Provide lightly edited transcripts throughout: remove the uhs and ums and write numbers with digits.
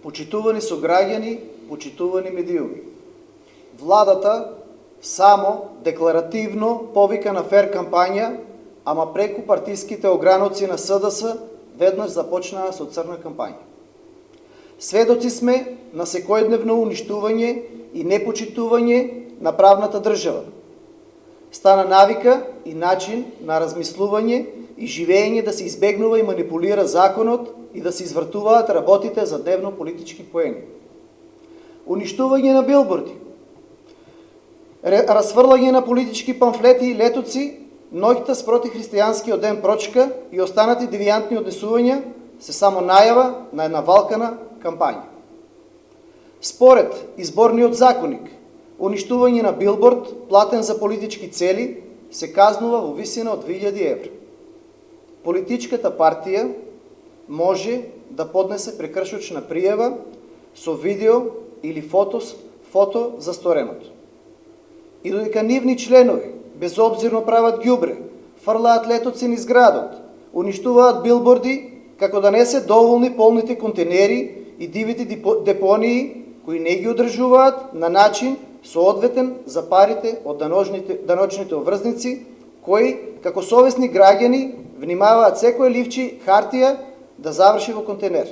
Почитувани сограѓани, почитувани медиуми. Владата само декларативно повика на фер кампања, ама преку партиските ограноци на СДС веднаш започнаа со црна кампања. Сведоци сме на секојдневно уништување и непочитување на правната држава. Стана навика и начин на размислување и живење да се избегнува и манипулира законот и да се извртуваат работите за дневно политички поени. Уништување на билборди, расфрлање на политички памфлети и летоци, ноќта спроти христијанскиот ден прочка и останати девијантни однесувања се само најава на една валкана кампања. Според изборниот законник, уништување на билборд, платен за политички цели, се казнува во висина од 2000 евра. Политичката партија може да поднесе прекршочна пријава со видео или фото за стореното. И додека нивни членови безобзирно прават ѓубре, фрлаат летоци низ градот, уништуваат билборди, како да не се доволни полните контейнери и дивите депонии кои не ги одржуваат на начин соодветен за парите од даночните обврзници, кои, како совесни граѓани, внимаваат секој ливчи хартија да заврши во контейнер.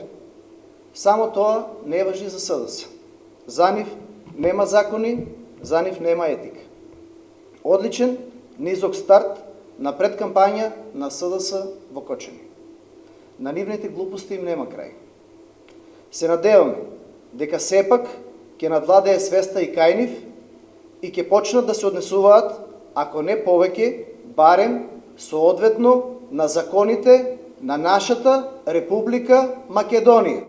Само тоа не важи за СДС. За нив нема закони, за нив нема етика. Одличен, низок старт на предкампања на СДС во Кочани. На нивните глупости им нема крај. Се надеваме дека сепак ќе надвладее свеста и кај нив и ќе почнат да се однесуваат, ако не повеќе, барем соодветно на законите на нашата Република Македонија.